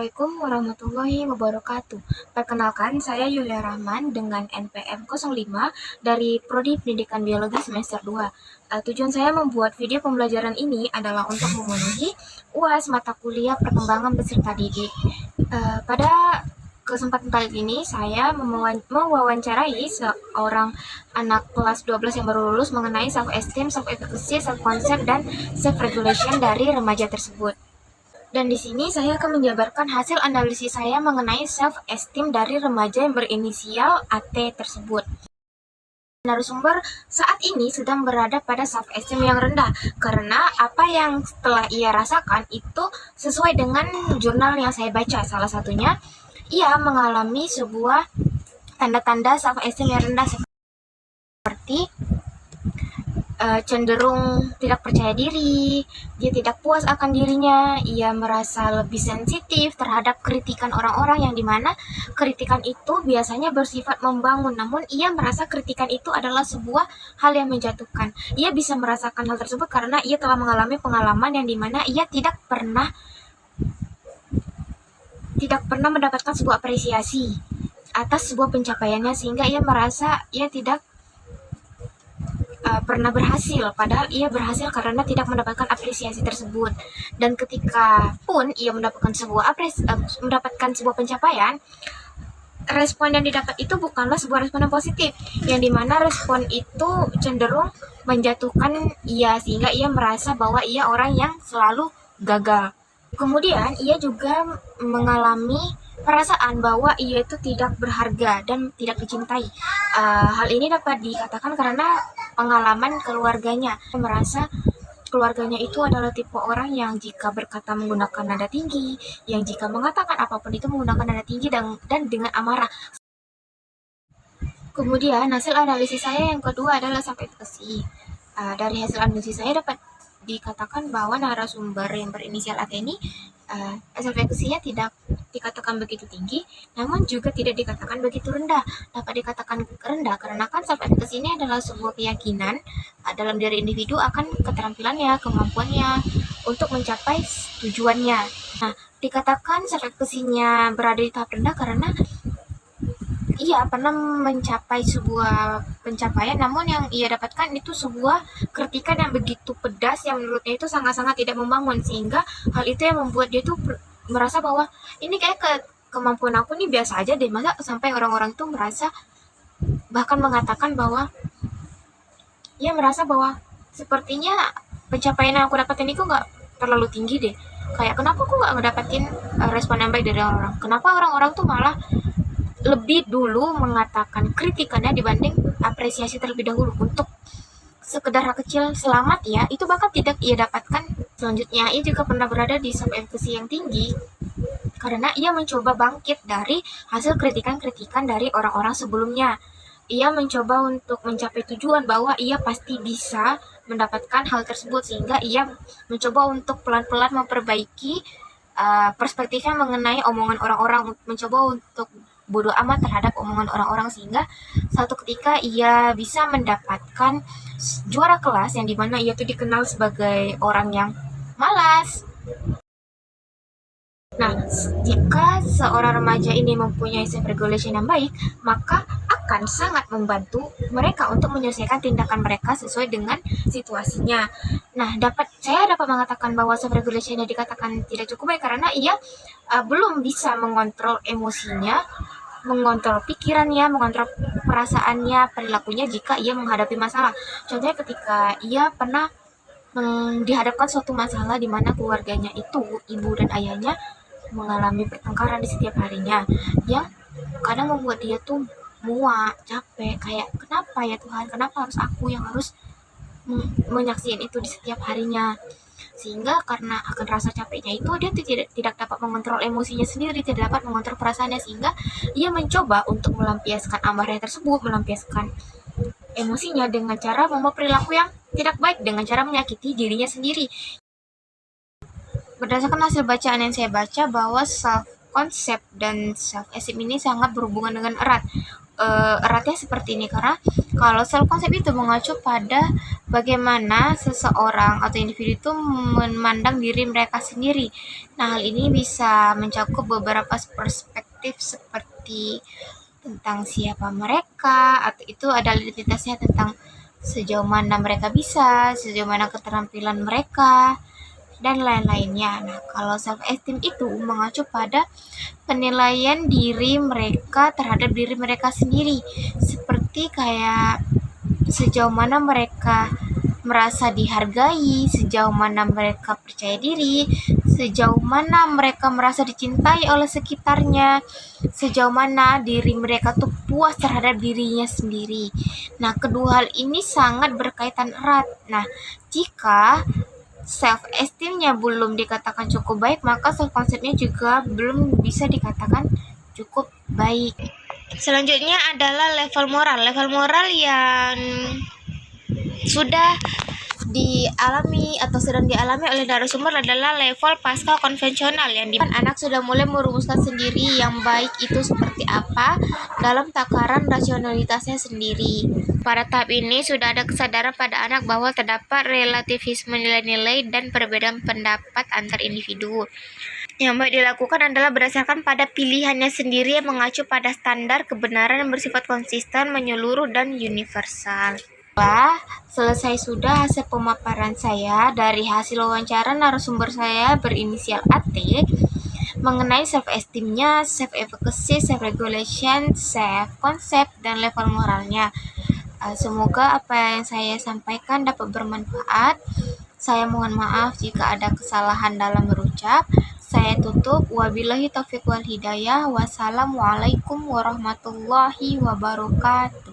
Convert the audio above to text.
Assalamualaikum warahmatullahi wabarakatuh. Perkenalkan, saya Yulia Rahman dengan NPM 05 dari Prodi Pendidikan Biologi semester 2. Tujuan saya membuat video pembelajaran ini adalah untuk memenuhi UAS mata kuliah perkembangan peserta didik. Pada kesempatan kali ini, saya mewawancarai seorang anak kelas 12 yang baru lulus mengenai self-esteem, self-efficacy, self-concept, dan self-regulation dari remaja tersebut. Dan di sini saya akan menjabarkan hasil analisis saya mengenai self-esteem dari remaja yang berinisial AT tersebut. Narasumber saat ini sedang berada pada self-esteem yang rendah karena apa yang telah ia rasakan itu sesuai dengan jurnal yang saya baca. Salah satunya, ia mengalami sebuah tanda-tanda self-esteem yang rendah seperti cenderung tidak percaya diri, dia tidak puas akan dirinya, ia merasa lebih sensitif terhadap kritikan orang-orang yang dimana kritikan itu biasanya bersifat membangun, namun ia merasa kritikan itu adalah sebuah hal yang menjatuhkan. Ia bisa merasakan hal tersebut karena ia telah mengalami pengalaman yang dimana ia tidak pernah mendapatkan sebuah apresiasi atas sebuah pencapaiannya, sehingga ia merasa ia tidak pernah berhasil, padahal ia berhasil karena tidak mendapatkan apresiasi tersebut. Dan ketika pun ia mendapatkan sebuah pencapaian, respon yang didapat itu bukanlah sebuah respon yang positif, yang dimana respon itu cenderung menjatuhkan ia, sehingga ia merasa bahwa ia orang yang selalu gagal. Kemudian ia juga mengalami perasaan bahwa ia itu tidak berharga dan tidak dicintai. Hal ini dapat dikatakan karena pengalaman keluarganya. Merasa keluarganya itu adalah tipe orang yang jika berkata menggunakan nada tinggi, yang jika mengatakan apapun itu menggunakan nada tinggi dan dengan amarah. Kemudian hasil analisis saya yang kedua adalah self-efficacy. Dari hasil analisis saya dapat dikatakan bahwa narasumber yang berinisial AT ini self-efficacy-nya tidak dikatakan begitu tinggi, namun juga tidak dikatakan begitu rendah. Dapat dikatakan rendah karena kan self-efficacy ini adalah sebuah keyakinan dalam diri individu akan keterampilannya, kemampuannya untuk mencapai tujuannya. Nah, dikatakan self-efficacy-nya berada di tahap rendah karena ia pernah mencapai sebuah pencapaian, namun yang ia dapatkan itu sebuah kritikan yang begitu pedas yang menurutnya itu sangat-sangat tidak membangun, sehingga hal itu yang membuat dia tuh merasa bahwa ini kayak kemampuan aku nih biasa aja deh, masa sampai orang-orang itu merasa bahkan mengatakan bahwa ia merasa bahwa sepertinya pencapaian yang aku dapatin itu nggak terlalu tinggi deh, kayak kenapa aku nggak ngedapatin respon yang baik dari orang-orang, kenapa orang-orang tuh malah lebih dulu mengatakan kritikannya dibanding apresiasi terlebih dahulu untuk sekedar hal kecil selamat ya, itu bahkan tidak ia dapatkan. Selanjutnya, ia juga pernah berada di self-efficacy yang tinggi karena ia mencoba bangkit dari hasil kritikan-kritikan dari orang-orang sebelumnya. Ia mencoba untuk mencapai tujuan bahwa ia pasti bisa mendapatkan hal tersebut, sehingga ia mencoba untuk pelan-pelan memperbaiki perspektifnya mengenai omongan orang-orang, mencoba untuk bodoh amat terhadap omongan orang-orang, sehingga satu ketika ia bisa mendapatkan juara kelas yang dimana ia tuh dikenal sebagai orang yang malas. Nah, jika seorang remaja ini mempunyai self-regulation yang baik, maka akan sangat membantu mereka untuk menyelesaikan tindakan mereka sesuai dengan situasinya. Nah, saya dapat mengatakan bahwa self-regulation yang dikatakan tidak cukup baik karena ia belum bisa mengontrol emosinya, mengontrol pikirannya, mengontrol perasaannya, perilakunya jika ia menghadapi masalah. Contohnya ketika ia pernah dihadapkan suatu masalah di mana keluarganya itu, ibu dan ayahnya, mengalami pertengkaran di setiap harinya, yang kadang membuat dia tuh muak, capek, kayak kenapa ya Tuhan, kenapa harus aku yang harus menyaksikan itu di setiap harinya, sehingga karena akan rasa capeknya itu dia tidak dapat mengontrol emosinya sendiri, tidak dapat mengontrol perasaannya, sehingga ia mencoba untuk melampiaskan amarahnya tersebut, melampiaskan emosinya dengan cara membuat perilaku yang tidak baik, dengan cara menyakiti dirinya sendiri. Berdasarkan hasil bacaan yang saya baca bahwa self-concept dan self-esteem ini sangat berhubungan dengan erat. eratnya seperti ini, karena kalau self concept itu mengacu pada bagaimana seseorang atau individu itu memandang diri mereka sendiri. Nah, hal ini bisa mencakup beberapa perspektif seperti tentang siapa mereka, atau itu adalah identitasnya tentang sejauh mana mereka bisa, sejauh mana keterampilan mereka, dan lain-lainnya. Nah, kalau self esteem itu mengacu pada penilaian diri mereka terhadap diri mereka sendiri, seperti kayak sejauh mana mereka merasa dihargai, sejauh mana mereka percaya diri, sejauh mana mereka merasa dicintai oleh sekitarnya, sejauh mana diri mereka tuh puas terhadap dirinya sendiri. Nah, kedua hal ini sangat berkaitan erat. Nah, jika self esteemnya belum dikatakan cukup baik, maka self conceptnya juga belum bisa dikatakan cukup baik. Selanjutnya adalah level moral. Level moral yang sudah dialami atau sedang dialami oleh narasumber adalah level pasca konvensional, yang dimana anak sudah mulai merumuskan sendiri yang baik itu seperti apa dalam takaran rasionalitasnya sendiri. Pada tahap ini sudah ada kesadaran pada anak bahwa terdapat relativisme nilai-nilai dan perbedaan pendapat antar individu. Yang baik dilakukan adalah berdasarkan pada pilihannya sendiri yang mengacu pada standar kebenaran yang bersifat konsisten, menyeluruh, dan universal. Selesai sudah hasil pemaparan saya dari hasil wawancara narasumber saya berinisial AT mengenai self esteemnya, self efficacy, self regulation, self concept, dan level moralnya. Semoga apa yang saya sampaikan dapat bermanfaat. Saya mohon maaf jika ada kesalahan dalam berucap. Saya tutup. Wabillahi taufiq wal hidayah. Wassalamualaikum warahmatullahi wabarakatuh.